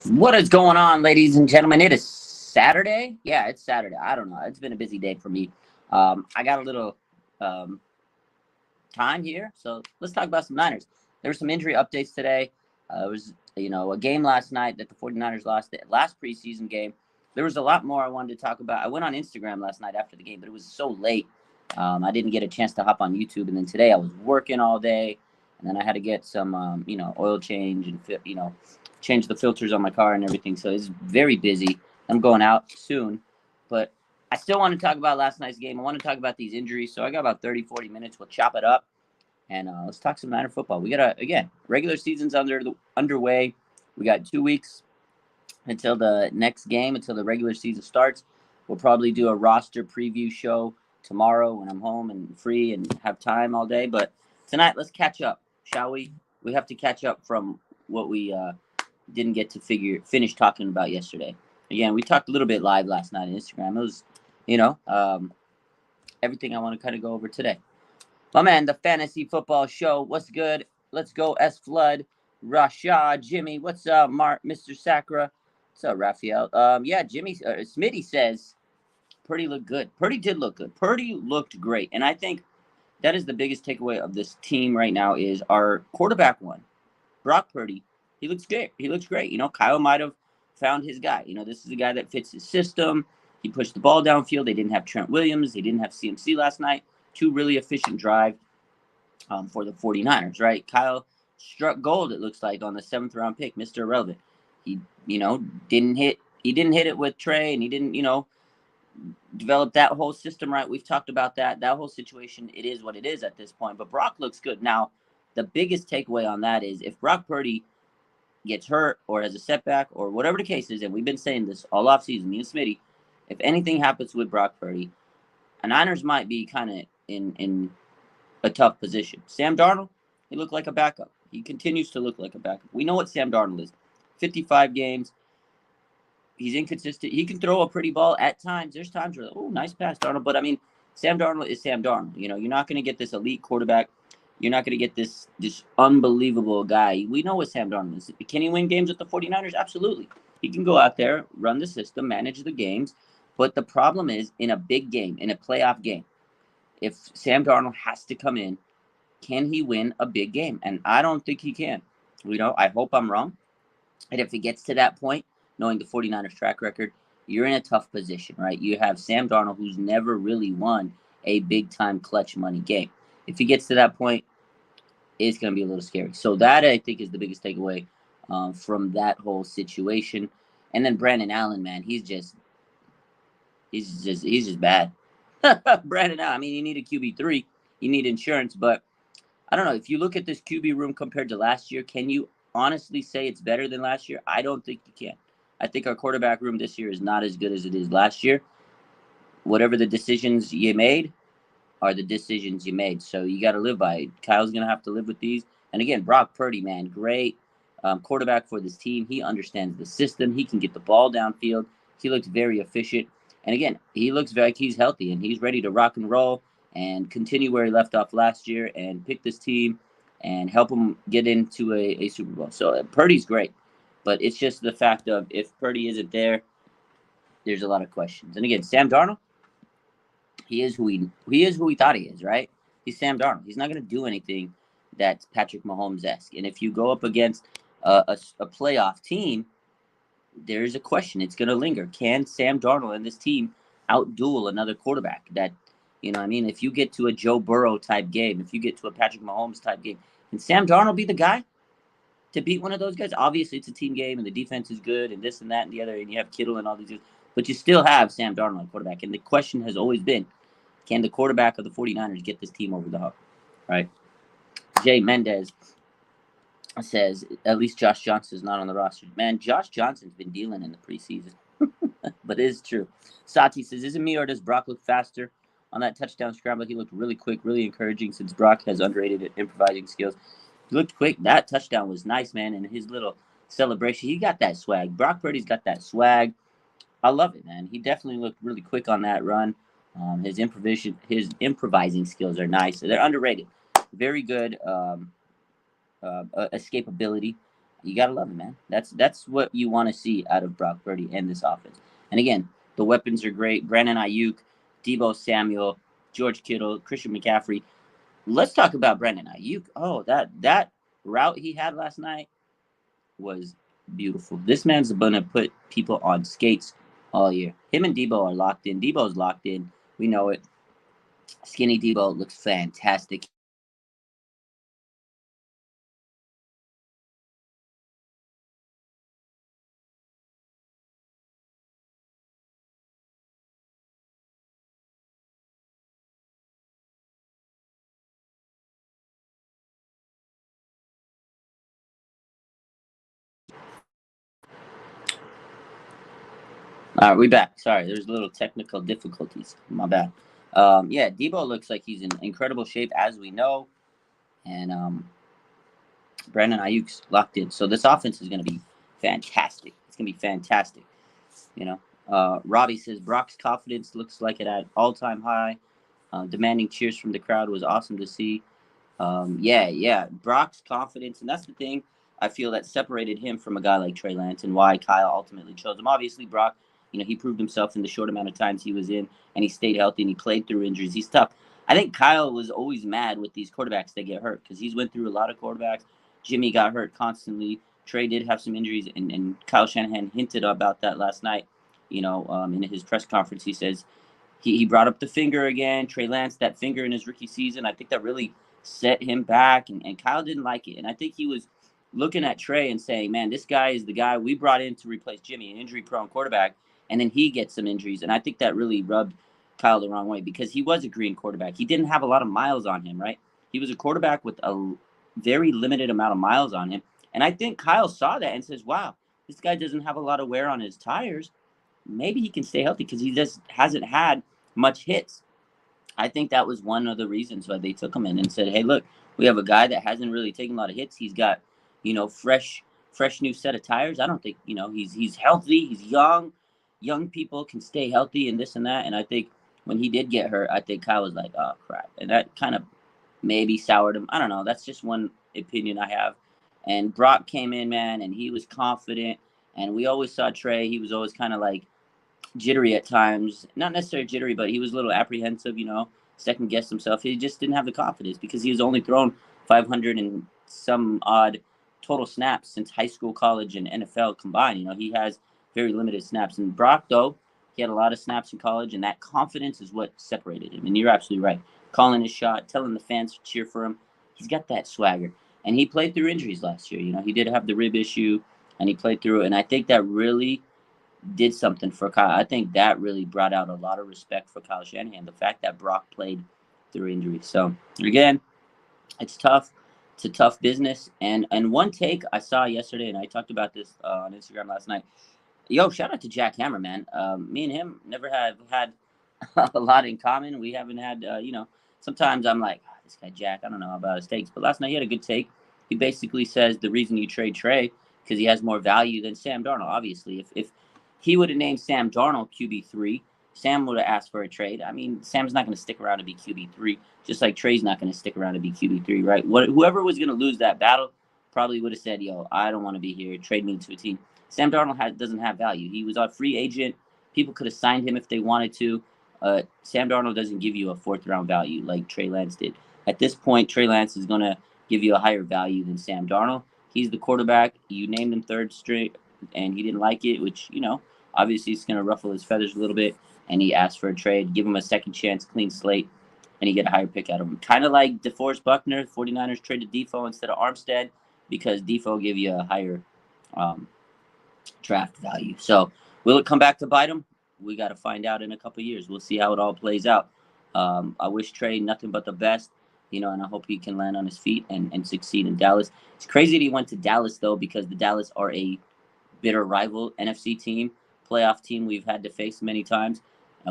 What is going on, ladies and gentlemen? It is Saturday. Yeah, it's Saturday. I don't know. It's been a busy day for me. I got a little um, time here, so let's talk about some Niners. There were some injury updates today. It was, a game last night that the 49ers lost, the last preseason game. There was a lot more I wanted to talk about. I went on Instagram last night after the game, but it was so late. I didn't get a chance to hop on YouTube. And then today I was working all day, and then I had to get some, oil change and, change the filters on my car and everything. So it's very busy. I'm going out soon, but I still want to talk about last night's game. I want to talk about these injuries. So I got about 30, 40 minutes. We'll chop it up and let's talk some Niner football. We got again, regular season's underway. We got 2 weeks until the next game, until the regular season starts. We'll probably do a roster preview show tomorrow when I'm home and free and have time all day. But tonight, let's catch up, shall we? We have to catch up from what we didn't get to finish talking about yesterday. Again, we talked a little bit live last night on Instagram. It was, you know, um, everything I want to kind of go over today. My man, the Fantasy Football Show. What's good? Let's go, S Flood, Rashad, Jimmy. What's up, Mark, Mr. Sacra? What's up, Raphael? Yeah, Jimmy, Smitty says Purdy looked good. Purdy did look good. Purdy looked great, and I think that is the biggest takeaway of this team right now is our quarterback one, Brock Purdy. He looks great. He looks great. Kyle might have found his guy. This is a guy that fits his system. He pushed the ball downfield. They didn't have Trent Williams. They didn't have CMC last night. Two really efficient drives for the 49ers, right? Kyle struck gold, it looks like, on the seventh round pick, Mr. Irrelevant. He, didn't hit it with Trey, and he didn't, develop that whole system right. We've talked about that. That whole situation, it is what it is at this point. But Brock looks good. Now, the biggest takeaway on that is if Brock Purdy gets hurt or has a setback or whatever the case is, and we've been saying this all offseason, me and Smitty, if anything happens with Brock Purdy, the Niners might be kind of in a tough position. Sam Darnold, he looked like a backup. He continues to look like a backup. We know what Sam Darnold is. 55 games. He's inconsistent. He can throw a pretty ball at times. There's times where, oh, nice pass, Darnold. But, I mean, Sam Darnold is Sam Darnold. You're not going to get this elite quarterback. You're not going to get this unbelievable guy. We know what Sam Darnold is. Can he win games with the 49ers? Absolutely. He can go out there, run the system, manage the games. But the problem is, in a big game, in a playoff game, if Sam Darnold has to come in, can he win a big game? And I don't think he can. I hope I'm wrong. And if it gets to that point, knowing the 49ers track record, you're in a tough position, right? You have Sam Darnold, who's never really won a big time clutch money game. If he gets to that point, it's going to be a little scary. So that I think is the biggest takeaway from that whole situation. And then Brandon Allen, man, he's just bad. Brandon Allen. I mean, you need a QB3, you need insurance, but I don't know. If you look at this QB room compared to last year, can you honestly say it's better than last year? I don't think you can. I think our quarterback room this year is not as good as it is last year. Whatever the decisions you made are the decisions you made. So you got to live by it. Kyle's going to have to live with these. And again, Brock Purdy, man, great quarterback for this team. He understands the system. He can get the ball downfield. He looks very efficient. And again, he looks like he's healthy and he's ready to rock and roll and continue where he left off last year and pick this team and help them get into a Super Bowl. So Purdy's great. But it's just the fact of if Purdy isn't there, there's a lot of questions. And again, Sam Darnold, he is who we thought he is, right? He's Sam Darnold. He's not going to do anything that's Patrick Mahomes esque. And if you go up against a playoff team, there's a question. It's going to linger. Can Sam Darnold and this team outduel another quarterback? If you get to a Joe Burrow type game, if you get to a Patrick Mahomes type game, can Sam Darnold be the guy to beat one of those guys? Obviously, it's a team game and the defense is good and this and that and the other, and you have Kittle and all these guys, but you still have Sam Darnold at quarterback. And the question has always been, can the quarterback of the 49ers get this team over the hump, right? Jay Mendez says, at least Josh Johnson's not on the roster. Man, Josh Johnson's been dealing in the preseason. But it is true. Sati says, is it me or does Brock look faster on that touchdown scramble? He looked really quick, really encouraging since Brock has underrated improvising skills. He looked quick. That touchdown was nice, man. And his little celebration, he got that swag. Brock Purdy's got that swag. I love it, man. He definitely looked really quick on that run. His improvising skills are nice. They're underrated. Very good escapability. You gotta love it, man. That's what you want to see out of Brock Purdy and this offense. And again, the weapons are great. Brandon Ayuk, Debo Samuel, George Kittle, Christian McCaffrey. Let's talk about Brandon Ayuk. Oh, that route he had last night was beautiful. This man's gonna put people on skates all year. Him and Debo are locked in. Debo's locked in. We know it. Skinny Debo looks fantastic. All right, we back. Sorry, there's a little technical difficulties. My bad. Yeah, Debo looks like he's in incredible shape, as we know, and Brandon Ayuk's locked in. So this offense is going to be fantastic. It's going to be fantastic. You know, Robbie says Brock's confidence looks like it at all-time high. Demanding cheers from the crowd was awesome to see. Yeah. Brock's confidence, and that's the thing I feel that separated him from a guy like Trey Lance and why Kyle ultimately chose him. Obviously, Brock, he proved himself in the short amount of times he was in, and he stayed healthy and he played through injuries. He's tough. I think Kyle was always mad with these quarterbacks that get hurt because he's went through a lot of quarterbacks. Jimmy got hurt constantly. Trey did have some injuries, and Kyle Shanahan hinted about that last night. In his press conference, he says he brought up the finger again. Trey Lance, that finger in his rookie season, I think that really set him back, and Kyle didn't like it. And I think he was looking at Trey and saying, man, this guy is the guy we brought in to replace Jimmy, an injury-prone quarterback, and then he gets some injuries. And I think that really rubbed Kyle the wrong way because he was a green quarterback. He didn't have a lot of miles on him, right? He was a quarterback with a very limited amount of miles on him. And I think Kyle saw that and says, wow, this guy doesn't have a lot of wear on his tires. Maybe he can stay healthy because he just hasn't had much hits. I think that was one of the reasons why they took him in and said, "Hey, look, we have a guy that hasn't really taken a lot of hits. He's got, fresh new set of tires. I don't think, he's healthy. He's young. Young people can stay healthy and this and that." And I think when he did get hurt, I think Kyle was like, "Oh crap," and that kind of maybe soured him. I don't know. That's just one opinion I have. And Brock came in, man, and he was confident. And we always saw Trey. He was always kind of like jittery at times. Not necessarily jittery, but he was a little apprehensive, second guessed himself. He just didn't have the confidence because he was only thrown 500 and some odd total snaps since high school, college, and NFL combined. He has very limited snaps. And Brock, though, he had a lot of snaps in college, and that confidence is what separated him. And you're absolutely right. Calling his shot, telling the fans to cheer for him. He's got that swagger. And he played through injuries last year. He did have the rib issue, and he played through it. And I think that really did something for Kyle. I think that really brought out a lot of respect for Kyle Shanahan, the fact that Brock played through injury. So again, it's tough. It's a tough business. And one take I saw yesterday, and I talked about this on Instagram last night. Yo, shout out to Jack Hammer, man. Me and him never have had a lot in common. We haven't had, sometimes I'm like, this guy Jack, I don't know about his takes. But last night he had a good take. He basically says the reason you trade Trey because he has more value than Sam Darnold. Obviously, if he would have named Sam Darnold QB3, Sam would have asked for a trade. I mean, Sam's not going to stick around to be QB3, just like Trey's not going to stick around to be QB3, right? Whoever was going to lose that battle probably would have said, yo, I don't want to be here. Trade me to a team. Sam Darnold doesn't have value. He was a free agent. People could have signed him if they wanted to. Sam Darnold doesn't give you a fourth-round value like Trey Lance did. At this point, Trey Lance is going to give you a higher value than Sam Darnold. He's the quarterback. You named him third straight, and he didn't like it, which, obviously it's going to ruffle his feathers a little bit, and he asked for a trade. Give him a second chance, clean slate, and you get a higher pick out of him. Kind of like DeForest Buckner. 49ers traded Defoe instead of Armstead because Defoe gave you a higher draft value. So will it come back to bite him? We got to find out in a couple of years. We'll see how it all plays out. I wish Trey nothing but the best, and I hope he can land on his feet and succeed in Dallas. It's crazy that he went to Dallas, though, because the Dallas are a bitter rival NFC team, playoff team we've had to face many times.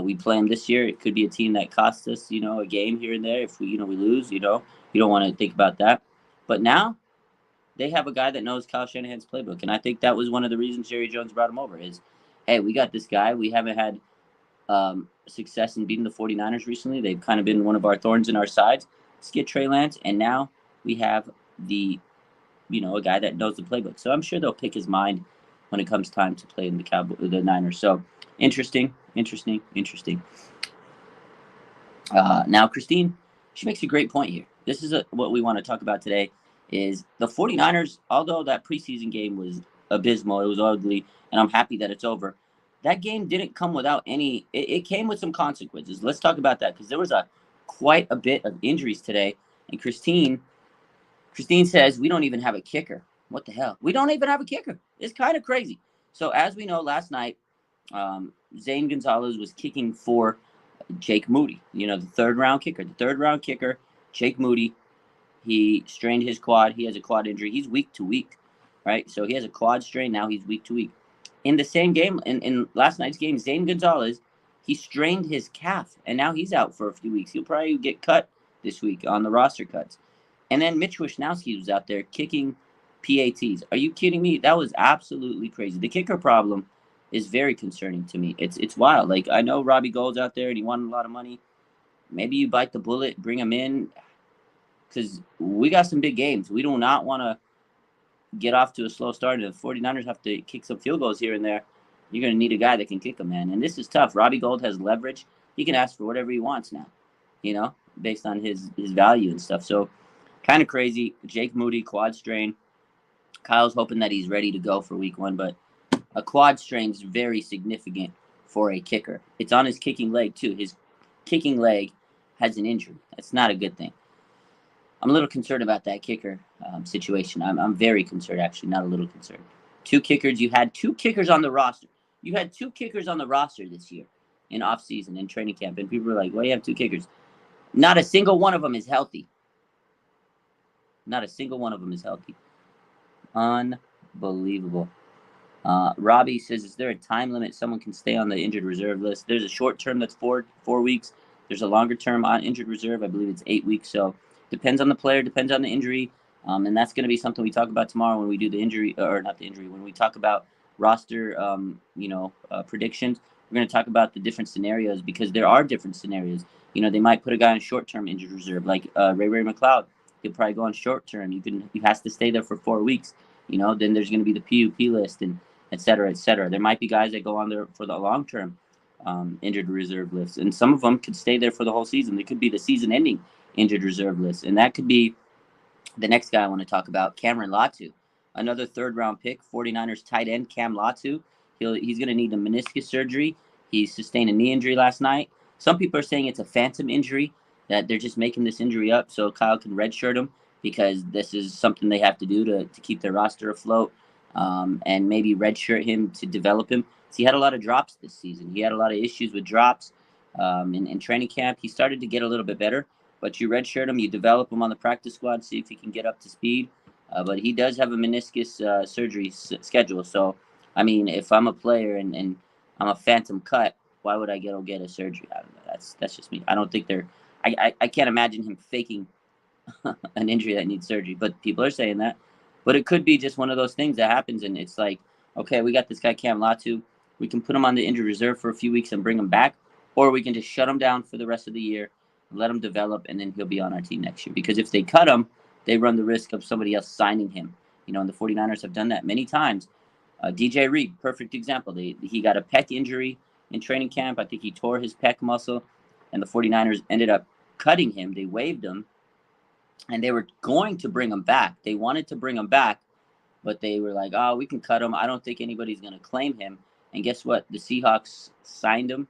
We play them this year. It could be a team that costs us, a game here and there. If we lose, you don't want to think about that. But now they have a guy that knows Kyle Shanahan's playbook. And I think that was one of the reasons Jerry Jones brought him over is, hey, we got this guy. We haven't had success in beating the 49ers recently. They've kind of been one of our thorns in our sides. Let's get Trey Lance. And now we have the a guy that knows the playbook. So I'm sure they'll pick his mind when it comes time to play in the Niners. So interesting. Now, Christine, she makes a great point here. This is what we want to talk about today is the 49ers, although that preseason game was abysmal, it was ugly, and I'm happy that it's over. That game didn't come without it came with some consequences. Let's talk about that because there was quite a bit of injuries today. And Christine says we don't even have a kicker. What the hell? We don't even have a kicker. It's kind of crazy. So as we know, last night, Zane Gonzalez was kicking for Jake Moody, the third round kicker, Jake Moody. He strained his quad. He has a quad injury. He's week to week, right? So he has a quad strain. Now he's week to week. In the same game, in last night's game, Zane Gonzalez, he strained his calf, and now he's out for a few weeks. He'll probably get cut this week on the roster cuts. And then Mitch Wishnowsky was out there kicking PATs. Are you kidding me? That was absolutely crazy. The kicker problem is very concerning to me. It's wild. Like, I know Robbie Gould's out there and he wanted a lot of money. Maybe you bite the bullet, bring him in, because we got some big games. We do not want to get off to a slow start. If the 49ers have to kick some field goals here and there, you're going to need a guy that can kick them, man. And this is tough. Robbie Gould has leverage. He can ask for whatever he wants now, based on his value and stuff. So kind of crazy. Jake Moody, quad strain. Kyle's hoping that he's ready to go for week 1, but a quad strain is very significant for a kicker. It's on his kicking leg, too. His kicking leg has an injury. That's not a good thing. I'm a little concerned about that kicker situation. I'm very concerned, actually, not a little concerned. Two kickers. You had two kickers on the roster. You had two kickers on the roster this year in offseason, in training camp, and people were like, well, you have two kickers. Not a single one of them is healthy. Not a single one of them is healthy. Unbelievable. Robbie says, is there a time limit someone can stay on the injured reserve list? There's a short term that's 4 weeks. There's a longer term on injured reserve. I believe it's 8 weeks. So depends on the player, depends on the injury. And that's going to be something we talk about tomorrow when we do the injury, or not the injury, when we talk about roster, predictions. We're going to talk about the different scenarios because there are different scenarios. They might put a guy on short-term injured reserve, like Ray McLeod. He'll probably go on short-term. He has to stay there for 4 weeks. Then there's going to be the PUP list and et cetera, et cetera. There might be guys that go on there for the long-term injured reserve list, and some of them could stay there for the whole season. They could be the season-ending injured reserve list, and that could be the next guy I want to talk about, Cameron Latu, another third-round pick, 49ers tight end Cam Latu. He's going to need a meniscus surgery. He sustained a knee injury last night. Some people are saying it's a phantom injury, that they're just making this injury up so Kyle can redshirt him because this is something they have to do to keep their roster afloat, and maybe redshirt him to develop him. So he had a lot of drops this season. He had a lot of issues with drops in training camp. He started to get a little bit better, but you redshirt him, you develop him on the practice squad, see if he can get up to speed. But he does have a meniscus surgery schedule. So, I mean, if I'm a player and I'm a phantom cut, why would I get a surgery? I don't know. That's just me. I don't think they're. I can't imagine him faking an injury that needs surgery. But people are saying that. But it could be just one of those things that happens, and it's like, okay, we got this guy Cam Latu. We can put him on the injured reserve for a few weeks and bring him back, or we can just shut him down for the rest of the year, let him develop, and then he'll be on our team next year. Because if they cut him, they run the risk of somebody else signing him. And the 49ers have done that many times. DJ Reed, perfect example. He got a pec injury in training camp. I think he tore his pec muscle, and the 49ers ended up cutting him. They waived him, and they were going to bring him back. They wanted to bring him back, but they were like, oh, we can cut him. I don't think anybody's going to claim him. And guess what? The Seahawks signed him.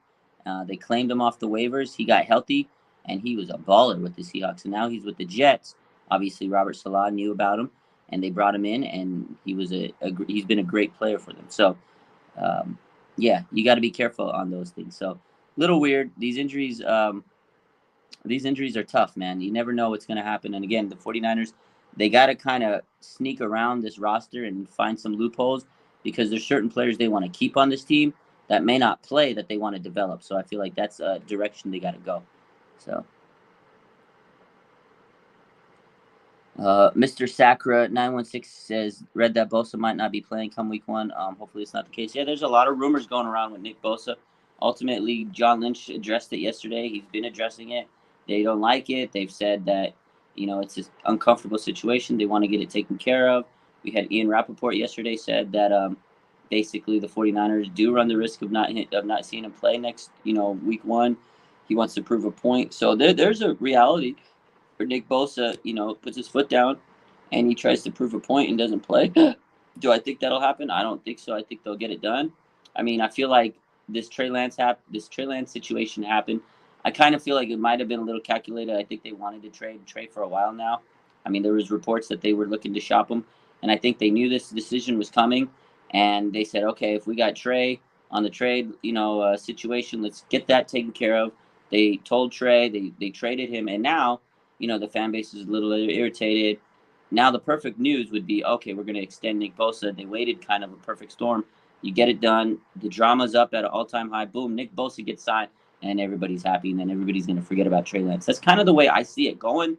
They claimed him off the waivers. He got healthy, and he was a baller with the Seahawks. And now he's with the Jets. Obviously, Robert Salah knew about him, and they brought him in, and he's been a great player for them. So, yeah, you got to be careful on those things. So, little weird. These injuries are tough, man. You never know what's going to happen. And again, the 49ers, they got to kind of sneak around this roster and find some loopholes because there's certain players they want to keep on this team that may not play that they want to develop. So I feel like that's a direction they got to go. So, Mr. Sacra 916 says, read that Bosa might not be playing come week 1. Hopefully it's not the case. Yeah, there's a lot of rumors going around with Nick Bosa. Ultimately, John Lynch addressed it yesterday. He's been addressing it. They don't like it. They've said that It's an uncomfortable situation. They want to get it taken care of. We had Ian Rappaport yesterday said that basically the 49ers do run the risk of not seeing him play next, week one. He wants to prove a point. So there's a reality where Nick Bosa, puts his foot down and he tries to prove a point and doesn't play. Do I think that'll happen? I don't think so. I think they'll get it done. I mean, I feel like this Trey Lance situation happened. I kind of feel like it might have been a little calculated. I think they wanted to trade Trey for a while now. I mean, there was reports that they were looking to shop him, and I think they knew this decision was coming, and they said, okay, if we got Trey on the trade, situation, let's get that taken care of. They told Trey, they traded him, and now, the fan base is a little irritated. Now the perfect news would be, okay, we're going to extend Nick Bosa. They waited kind of a perfect storm. You get it done. The drama's up at an all-time high. Boom, Nick Bosa gets signed, and everybody's happy, and then everybody's going to forget about Trey Lance. That's kind of the way I see it going.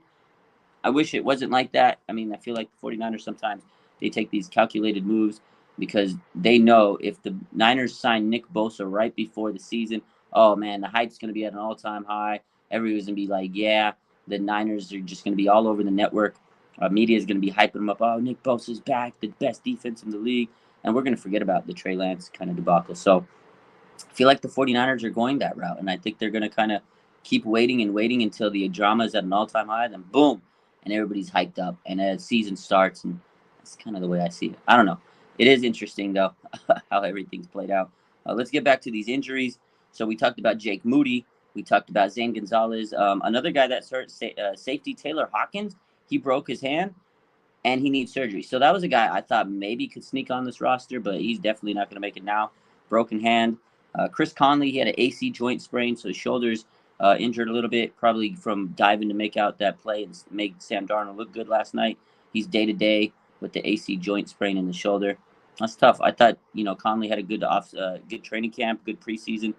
I wish it wasn't like that. I mean, I feel like the 49ers sometimes they take these calculated moves because they know if the Niners sign Nick Bosa right before the season, oh man, the hype's going to be at an all-time high. Everybody's going to be like, yeah, the Niners are just going to be all over the network. Media is going to be hyping them up. Oh, Nick Bosa's back, the best defense in the league. And we're going to forget about the Trey Lance kind of debacle. So I feel like the 49ers are going that route. And I think they're going to kind of keep waiting and waiting until the drama is at an all-time high. Then boom, and everybody's hyped up. And the season starts. And that's kind of the way I see it. I don't know. It is interesting, though, how everything's played out. Let's get back to these injuries. So we talked about Jake Moody. We talked about Zane Gonzalez. Another guy that's hurt, safety Taylor Hawkins. He broke his hand, and he needs surgery. So that was a guy I thought maybe could sneak on this roster, but he's definitely not going to make it now. Broken hand. Chris Conley, he had an AC joint sprain, so his shoulder's injured a little bit, probably from diving to make out that play and make Sam Darnold look good last night. He's day-to-day with the AC joint sprain in the shoulder. That's tough. I thought, Conley had a good good training camp, good preseason.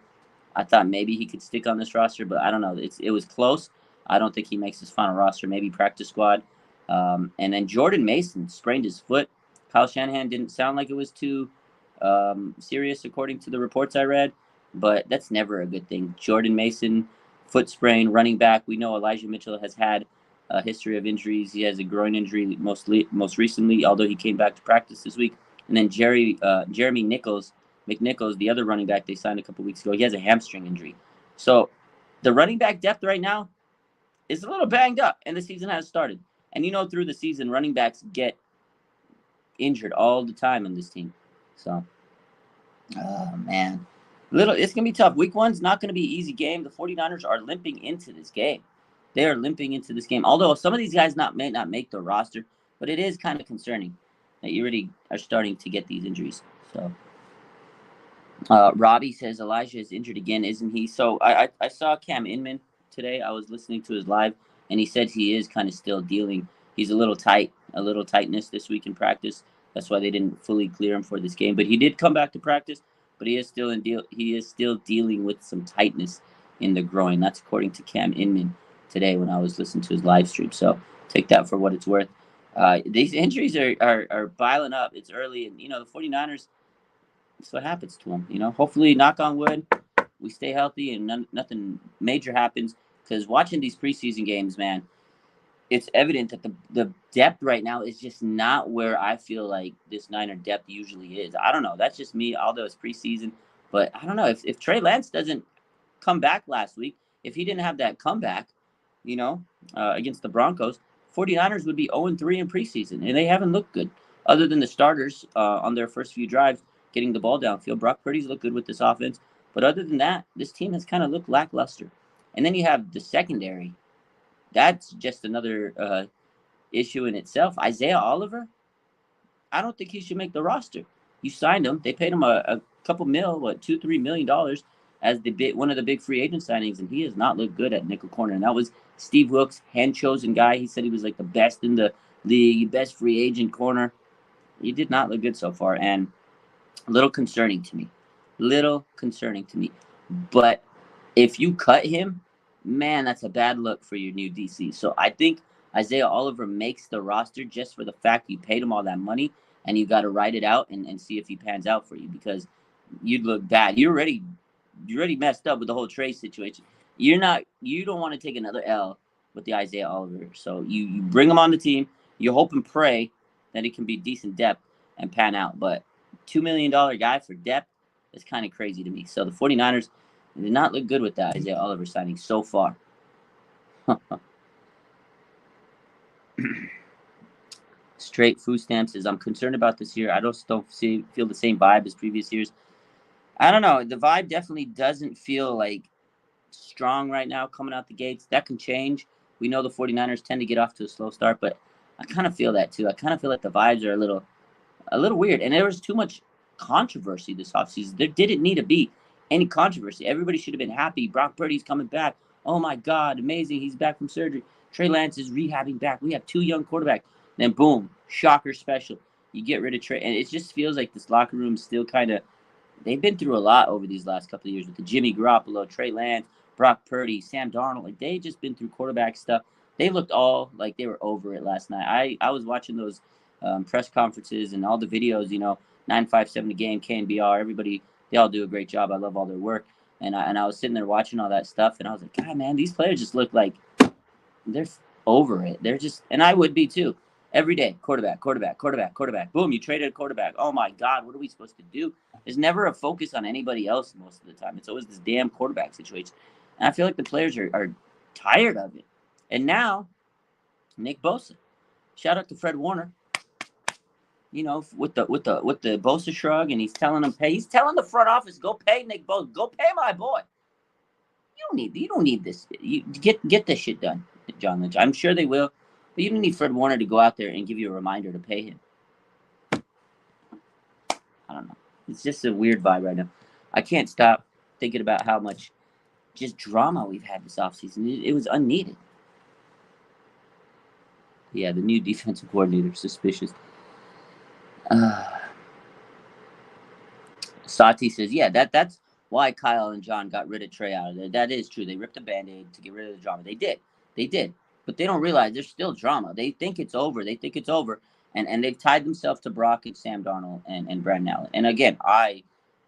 I thought maybe he could stick on this roster, but I don't know. It was close. I don't think he makes his final roster. Maybe practice squad. And then Jordan Mason sprained his foot. Kyle Shanahan didn't sound like it was too serious, according to the reports I read, but that's never a good thing. Jordan Mason, foot sprain, running back. We know Elijah Mitchell has had a history of injuries. He has a groin injury most recently, although he came back to practice this week. And then Jeremy McNichols, the other running back they signed a couple weeks ago, he has a hamstring injury. So the running back depth right now is a little banged up, and the season has started. And through the season, running backs get injured all the time on this team. So, man. It's going to be tough. Week one's not going to be an easy game. The 49ers are limping into this game. They are limping into this game. Although some of these guys may not make the roster, but it is kind of concerning that you already are starting to get these injuries. So, Robbie says Elijah is injured again, isn't he? So I saw Cam Inman today. I was listening to his live, and he said he is kind of still dealing. He's a little tightness this week in practice. That's why they didn't fully clear him for this game. But he did come back to practice. But he is still dealing with some tightness in the groin. That's according to Cam Inman today when I was listening to his live stream. So take that for what it's worth. These injuries are piling up. It's early, and the 49ers. That's what happens to them. Hopefully, knock on wood, we stay healthy and nothing major happens. Because watching these preseason games, man, it's evident that the depth right now is just not where I feel like this Niner depth usually is. I don't know. That's just me, although it's preseason. But I don't know. If Trey Lance doesn't come back last week, if he didn't have that comeback, against the Broncos, 49ers would be 0-3 in preseason. And they haven't looked good. Other than the starters on their first few drives, getting the ball downfield. Brock Purdy's looked good with this offense. But other than that, this team has kind of looked lackluster. And then you have the secondary. That's just another issue in itself. Isaiah Oliver, I don't think he should make the roster. You signed him. They paid him a couple $2-3 million as one of the big free agent signings, and he has not looked good at nickel corner. And that was Steve Wilkes, hand-chosen guy. He said he was like the best in the league, best free agent corner. He did not look good so far, and a little concerning to me. But if you cut him, man, that's a bad look for your new DC. So I think Isaiah Oliver makes the roster just for the fact you paid him all that money, and you got to ride it out and see if he pans out for you, because you'd look bad. You're already messed up with the whole Trey situation. You don't want to take another L with the Isaiah Oliver. So you bring him on the team. You hope and pray that he can be decent depth and pan out. But $2 million guy for depth is kind of crazy to me. So the 49ers did not look good with that Isaiah Oliver signing so far. Straight food stamps says, I'm concerned about this year. I don't feel the same vibe as previous years. I don't know. The vibe definitely doesn't feel like strong right now coming out the gates. That can change. We know the 49ers tend to get off to a slow start, but I kind of feel that too. I kind of feel like the vibes are a little weird. And there was too much controversy this offseason. There didn't need to be any controversy. Everybody should have been happy. Brock Purdy's coming back. Oh my God, amazing. He's back from surgery. Trey Lance is rehabbing back. We have 2 young quarterbacks. Then boom, shocker special. You get rid of Trey. And it just feels like this locker room still kind of, they've been through a lot over these last couple of years with the Jimmy Garoppolo, Trey Lance, Brock Purdy, Sam Darnold. Like, they just been through quarterback stuff. They looked all like they were over it last night. I was watching those press conferences and all the videos, 957 The Game, KNBR, everybody, they all do a great job. I love all their work. And I was sitting there watching all that stuff, and I was like, God, man, these players just look like they're over it. They're just, and I would be too. Every day, quarterback. Boom, you traded a quarterback. Oh my God, what are we supposed to do? There's never a focus on anybody else most of the time. It's always this damn quarterback situation. And I feel like the players are tired of it. And now, Nick Bosa. Shout out to Fred Warner. With the Bosa shrug, and he's telling them, he's telling the front office, go pay Nick Bosa. Go pay my boy. You don't need this. You get this shit done, John Lynch. I'm sure they will. But you don't need Fred Warner to go out there and give you a reminder to pay him. I don't know. It's just a weird vibe right now. I can't stop thinking about how much just drama we've had this offseason. It was unneeded. Yeah, the new defensive coordinator, suspicious. Sati says, yeah, that's why Kyle and John got rid of Trey out of there. That is true. They ripped a Band-Aid to get rid of the drama. They did. But they don't realize there's still drama. They think it's over. And they've tied themselves to Brock and Sam Darnold and Brandon Allen. And again, I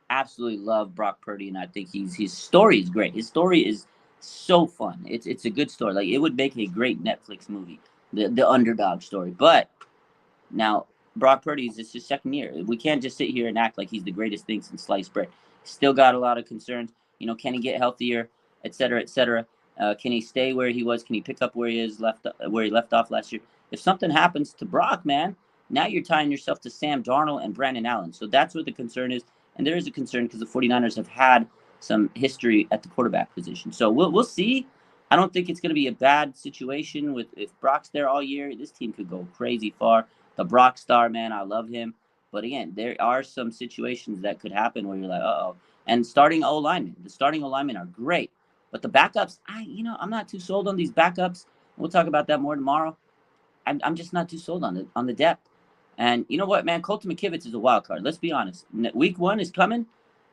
absolutely love Brock Purdy, and I think his story is great. His story is so fun. It's a good story. Like, it would make a great Netflix movie, the underdog story. But now Brock Purdy's, it's his second year. We can't just sit here and act like he's the greatest thing since sliced bread. Still got a lot of concerns. Can he get healthier, et cetera, et cetera? Can he stay where he was? Can he pick up where he left off last year? If something happens to Brock, man, now you're tying yourself to Sam Darnold and Brandon Allen. So that's what the concern is. And there is a concern because the 49ers have had some history at the quarterback position. So we'll see. I don't think it's going to be a bad situation if Brock's there all year. This team could go crazy far. The Brock star, man, I love him. But again, there are some situations that could happen where you're like, uh-oh. And the starting O-linemen are great. But the backups, I'm not too sold on these backups. We'll talk about that more tomorrow. I'm just not too sold on the depth. And you know what, man? Colton McKivitz is a wild card. Let's be honest. Week 1 is coming.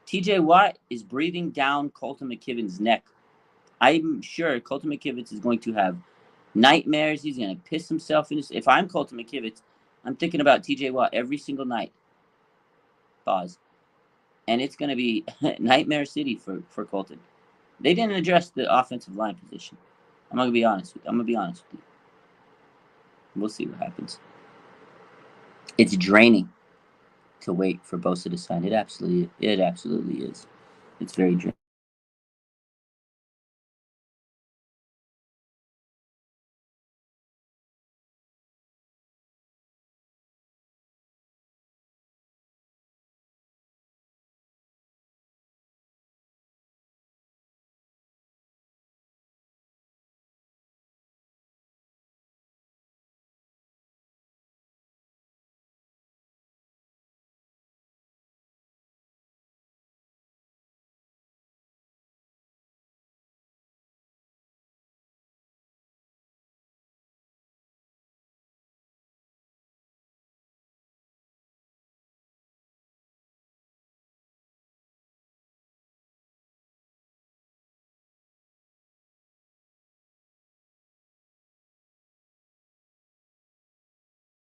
TJ Watt is breathing down Colton McKivit's neck. I'm sure Colton McKivitz is going to have nightmares. He's going to piss himself in. If I'm Colton McKivitz, I'm thinking about TJ Watt every single night. Pause. And it's going to be nightmare city for Colton. They didn't address the offensive line position. I'm going to be honest with you. We'll see what happens. It's draining to wait for Bosa to sign. It absolutely is. It's very draining.